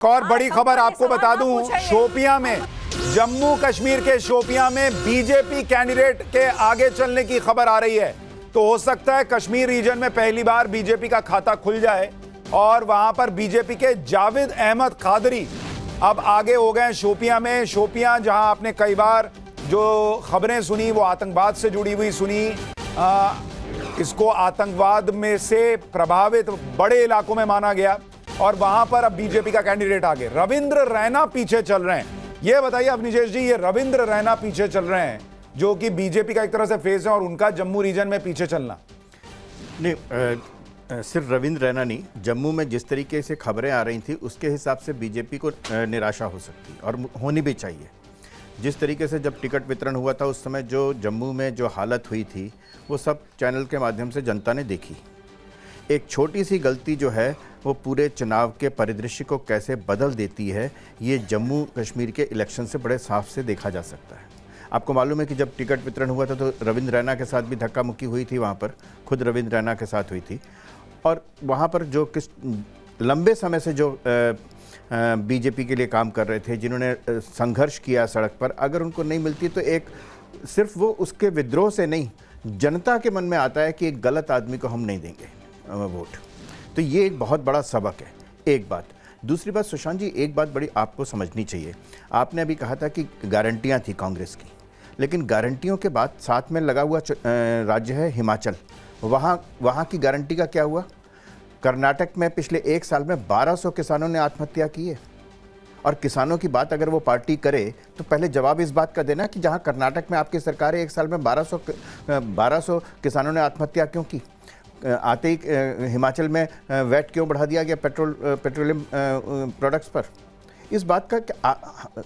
और बड़ी खबर आपको बता दूं, शोपियां में, जम्मू कश्मीर के शोपियां में बीजेपी कैंडिडेट के आगे चलने की खबर आ रही है। तो हो सकता है कश्मीर रीजन में पहली बार बीजेपी का खाता खुल जाए और वहां पर बीजेपी के जावेद अहमद कादरी अब आगे हो गए शोपियां में। शोपियां जहां आपने कई बार जो खबरें सुनी वो आतंकवाद से जुड़ी हुई सुनी, इसको आतंकवाद में से प्रभावित बड़े इलाकों में माना गया और वहां पर अब बीजेपी का कैंडिडेट आगे, रविंद्र रैना पीछे चल रहे हैं। ये बताइए अवनीश जी, ये रविंद्र रैना पीछे चल रहे हैं जो कि बीजेपी का एक तरह से फेस है और उनका जम्मू रीजन में पीछे चलना नहीं, सिर्फ रविंद्र रैना नहीं, जम्मू में जिस तरीके से खबरें आ रही थी उसके हिसाब से बीजेपी को निराशा हो सकती और होनी भी चाहिए। जिस तरीके से जब टिकट वितरण हुआ था उस समय जो जम्मू में जो हालत हुई थी वो सब चैनल के माध्यम से जनता ने देखी। एक छोटी सी गलती जो है वो पूरे चुनाव के परिदृश्य को कैसे बदल देती है, ये जम्मू कश्मीर के इलेक्शन से बड़े साफ से देखा जा सकता है। आपको मालूम है कि जब टिकट वितरण हुआ था तो रविंद्र रैना के साथ भी धक्का मुक्की हुई थी, वहाँ पर खुद रविंद्र रैना के साथ हुई थी और वहाँ पर जो किस लंबे समय से जो बीजेपी के लिए काम कर रहे थे, जिन्होंने संघर्ष किया सड़क पर, अगर उनको नहीं मिलती तो एक सिर्फ वो उसके विद्रोह से नहीं, जनता के मन में आता है कि एक गलत आदमी को हम नहीं देंगे वोट। तो ये एक बहुत बड़ा सबक है, एक बात। दूसरी बात सुशांत जी, एक बात बड़ी आपको समझनी चाहिए। आपने अभी कहा था कि गारंटियां थी कांग्रेस की, लेकिन गारंटियों के बाद साथ में लगा हुआ राज्य है हिमाचल, वहाँ की गारंटी का क्या हुआ? कर्नाटक में पिछले एक साल में 1200 किसानों ने आत्महत्या की है। और किसानों की बात अगर वो पार्टी करे तो पहले जवाब इस बात का देना कि जहाँ कर्नाटक में आपकी सरकार है, एक साल में 1200 किसानों ने आत्महत्या क्यों की? आते ही हिमाचल में वैट क्यों बढ़ा दिया गया पेट्रोलियम प्रोडक्ट्स पर? इस बात का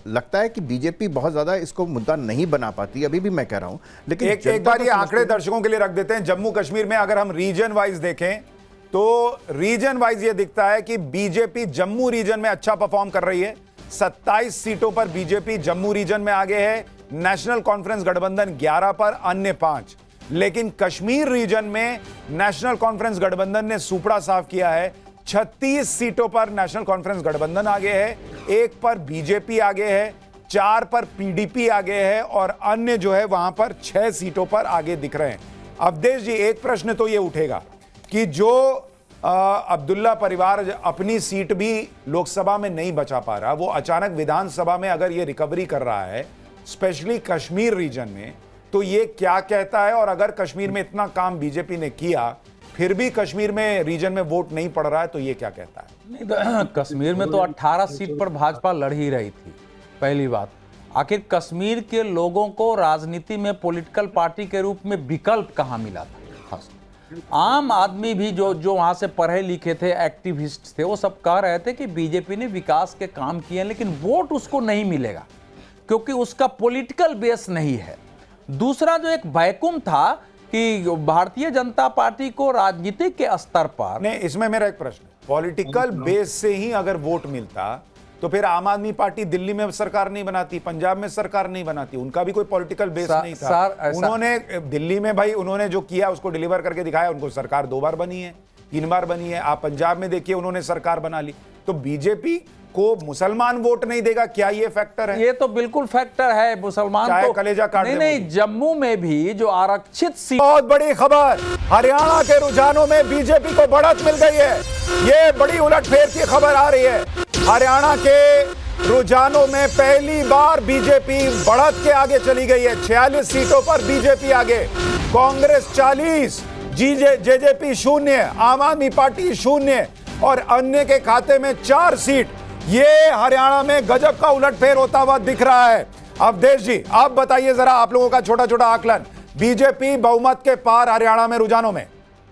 लगता है कि बीजेपी बहुत ज़्यादा इसको मुद्दा नहीं बना पाती, अभी भी मैं कह रहा हूँ। लेकिन एक बार ये आंकड़े दर्शकों के लिए रख देते हैं। जम्मू कश्मीर में अगर हम रीजन वाइज देखें तो रीजन वाइज ये दिखता है कि बीजेपी जम्मू रीजन में अच्छा परफॉर्म कर रही है। 27 सीटों पर बीजेपी जम्मू रीजन में आगे है, नेशनल कॉन्फ्रेंस गठबंधन 11 पर, अन्य 5। लेकिन कश्मीर रीजन में नेशनल कॉन्फ्रेंस गठबंधन ने सुपड़ा साफ किया है। 36 सीटों पर नेशनल कॉन्फ्रेंस गठबंधन आगे है, 1 पर बीजेपी आगे है, 4 पर पीडीपी आगे है और अन्य जो है वहां पर 6 सीटों पर आगे दिख रहे हैं। अवधेश जी, एक प्रश्न तो ये उठेगा कि जो अब्दुल्ला परिवार अपनी सीट भी लोकसभा में नहीं बचा पा रहा, वो अचानक विधानसभा में अगर ये रिकवरी कर रहा है, स्पेशली कश्मीर रीजन में, तो ये क्या कहता है? और अगर कश्मीर में इतना काम बीजेपी ने किया फिर भी कश्मीर में रीजन में वोट नहीं पड़ रहा है, तो ये क्या कहता है? नहीं, कश्मीर में तो 18 सीट पर भाजपा लड़ ही रही थी। पहली बात, आखिर कश्मीर के लोगों को राजनीति में पॉलिटिकल पार्टी के रूप में विकल्प कहाँ मिला था? आम आदमी भी जो वहां से पढ़े लिखे थे, एक्टिविस्ट थे, वो सब कह रहे थे कि बीजेपी ने विकास के काम किए, लेकिन वोट उसको नहीं मिलेगा क्योंकि उसका पॉलिटिकल बेस नहीं है। दूसरा जो एक वैक्यूम था कि भारतीय जनता पार्टी को राजनीतिक के स्तर पर नहीं, इसमें मेरा एक प्रश्न, पॉलिटिकल बेस से ही अगर वोट मिलता तो फिर आम आदमी पार्टी दिल्ली में सरकार नहीं बनाती, पंजाब में सरकार नहीं बनाती, उनका भी कोई पॉलिटिकल बेस नहीं था। उन्होंने दिल्ली में भाई उन्होंने जो किया उसको डिलीवर करके दिखाया, उनको सरकार 2 बार बनी है, 3 बार बनी है। आप पंजाब में देखिए, उन्होंने सरकार बना ली। तो बीजेपी को मुसलमान वोट नहीं देगा, क्या ये फैक्टर है? ये तो बिल्कुल फैक्टर है। मुसलमान चाहे तो कलेजा काट दे। नहीं, जम्मू में भी जो आरक्षित सीट। बहुत बड़ी खबर, हरियाणा के रुझानों में बीजेपी को बढ़त मिल गई है। ये बड़ी उलटफेर की खबर आ रही है। हरियाणा के रुझानों में पहली बार बीजेपी बढ़त के आगे चली गई है। 46 सीटों पर बीजेपी आगे, कांग्रेस 40, जेजेपी 0, आम आदमी पार्टी 0 और अन्य के खाते में 4 सीट। ये हरियाणा में गजब का उलटफेर होता हुआ दिख रहा है। अवधेश जी, आप बताइए जरा, आप लोगों का छोटा छोटा आकलन, बीजेपी बहुमत के पार हरियाणा में रुझानों में?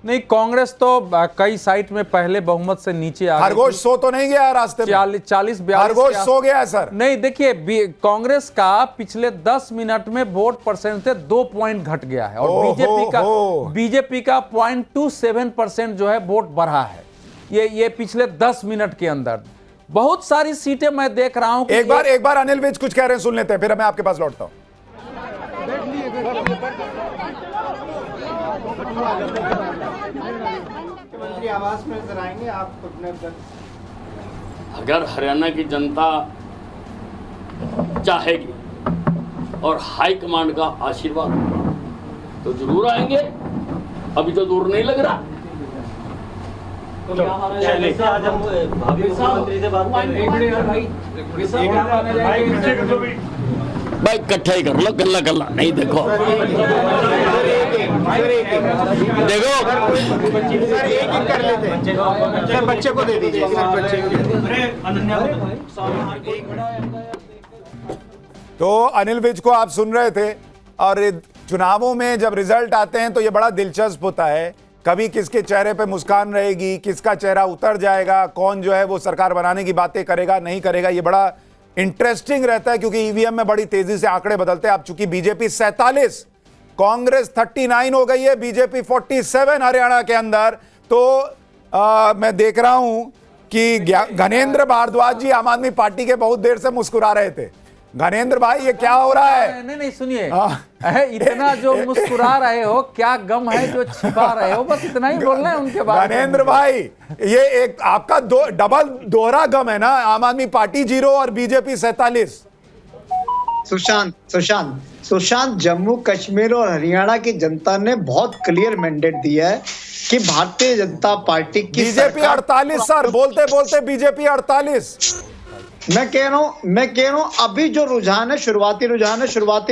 नहीं, कांग्रेस तो कई साइट में पहले बहुमत से नीचे आ गई। खरगोश 100 तो नहीं गया है रास्ते में? 40-42 खरगोश 100 गया है सर। नहीं, देखिए, कांग्रेस का पिछले 10 मिनट में वोट परसेंट से 2 पॉइंट घट गया है और बीजेपी का 0.27% जो है वोट बढ़ा है ये पिछले 10 मिनट के अंदर। बहुत सारी सीटें मैं देख रहा हूं। एक बार अनिल विज कुछ कह रहे हैं, सुन लेते हैं, फिर मैं आपके पास लौटता हूं। मुख्यमंत्री आवास में नजर आएंगे आप? अगर हरियाणा की जनता चाहेगी और हाईकमांड का आशीर्वाद होगा तो जरूर आएंगे, अभी तो दूर नहीं लग रहा। आज हम भावी मुख्यमंत्री से बात कर रहे हैं। भाई इकट्ठा ही कर लो, कल्ला कल्ला नहीं। देखो देखो सर बच्चे को दे दीजिए सर, बच्चे तो अनिल विज को आप सुन रहे थे। और चुनावों में जब रिजल्ट आते हैं तो ये बड़ा दिलचस्प होता है, कभी किसके चेहरे पे मुस्कान रहेगी, किसका चेहरा उतर जाएगा, कौन जो है वो सरकार बनाने की बातें करेगा नहीं करेगा, ये बड़ा इंटरेस्टिंग रहता है क्योंकि ईवीएम में बड़ी तेजी से आंकड़े बदलते हैं। अब चूंकि बीजेपी 47, कांग्रेस 39 हो गई है, बीजेपी 47 हरियाणा के अंदर। तो मैं देख रहा हूं कि घनेंद्र भारद्वाज जी आम आदमी पार्टी के बहुत देर से मुस्कुरा रहे थे। घनेंद्र भाई ये क्या हो रहा है? नहीं सुनिए, इतना जो मुस्कुरा रहे हो, क्या गम है जो छिपा रहे हो, बस इतना ही बोलना है उनके बारे में। घनेंद्र भाई ये एक आपका डबल दोहरा गम है ना, आम आदमी पार्टी 0 और बीजेपी 47। सुशांत, जम्मू कश्मीर और हरियाणा की जनता ने बहुत क्लियर मैंडेट दिया है कि भारतीय जनता पार्टी की बीजेपी 48 सर, बोलते बोलते बीजेपी 48। मैं कह रहा हूं अभी जो रुझान है, शुरुआती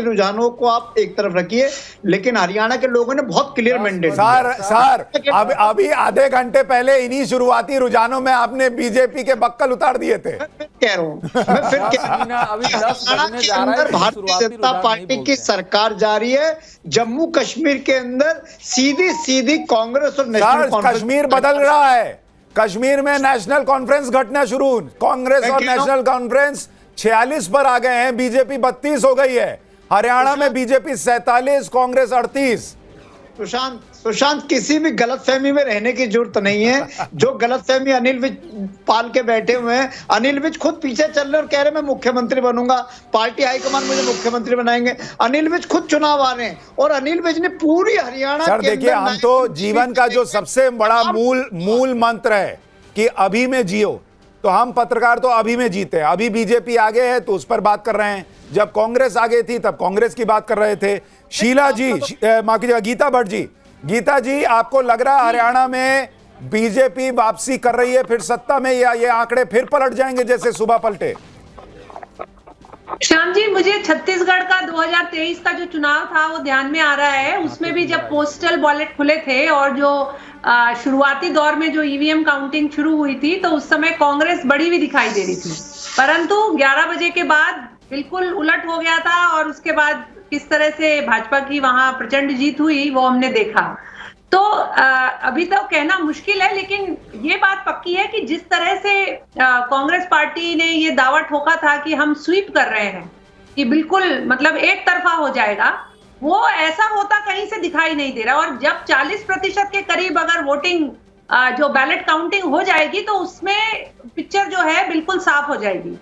रुझानों को आप एक तरफ रखिए, लेकिन हरियाणा के लोगों ने बहुत क्लियर मैंडेट सर अभी आधे घंटे पहले इन्हीं शुरुआती रुझानों में आपने बीजेपी के बक्कल उतार दिए थे। कह रहा हूं भारतीय जनता पार्टी की सरकार जा रही है। जम्मू कश्मीर के अंदर सीधी कांग्रेस और नेशनल कॉन्फ्रेंस, कश्मीर बदल रहा है। कश्मीर में नेशनल कॉन्फ्रेंस घटना शुरू, कांग्रेस और नेशनल कॉन्फ्रेंस 46 पर आ गए हैं, बीजेपी 32 हो गई है। हरियाणा में बीजेपी 47, कांग्रेस 38। सुशांत किसी भी गलतफहमी में रहने की जरूरत नहीं है। जो गलतफहमी अनिल विज पाल के बैठे हुए हैं, अनिल विज खुद पीछे चल रहे और कह रहे मैं मुख्यमंत्री बनूंगा, पार्टी हाईकमान मुझे मुख्यमंत्री बनाएंगे। अनिल विज खुद चुनाव आ रहे हैं और अनिल विज ने पूरी हरियाणा सर देखिए, हम तो जीवन का जो सबसे बड़ा मूल मंत्र है कि अभी में जियो, तो हम पत्रकार तो अभी में जीते हैं। अभी बीजेपी आगे है तो उस पर बात कर रहे हैं, जब कांग्रेस आगे थी तब कांग्रेस की बात कर रहे थे। शीला जी, माफ कीजिएगा, गीता भट्ट जी, गीता जी आपको लग रहा है हरियाणा में बीजेपी वापसी कर रही है फिर सत्ता में, या ये आंकड़े फिर पलट जाएंगे जैसे सुबह पलटे? श्याम जी, मुझे छत्तीसगढ़ का 2023 का जो चुनाव था वो ध्यान में आ रहा है। उसमें भी जब पोस्टल बैलेट खुले थे और जो शुरुआती दौर में जो ईवीएम काउंटिंग शुरू हुई थी तो उस समय कांग्रेस बड़ी हुई दिखाई दे रही थी, परंतु 11 बजे के बाद बिल्कुल उलट हो गया था और उसके बाद किस तरह से भाजपा की वहां प्रचंड जीत हुई वो हमने देखा। तो अभी तो कहना मुश्किल है, लेकिन ये बात पक्की है कि जिस तरह से कांग्रेस पार्टी ने ये दावा ठोका था कि हम स्वीप कर रहे हैं, कि बिल्कुल मतलब एक तरफा हो जाएगा, वो ऐसा होता कहीं से दिखाई नहीं दे रहा। और जब 40% के करीब अगर वोटिंग जो बैलेट काउंटिंग हो जाएगी तो उसमें पिक्चर जो है बिल्कुल साफ हो जाएगी।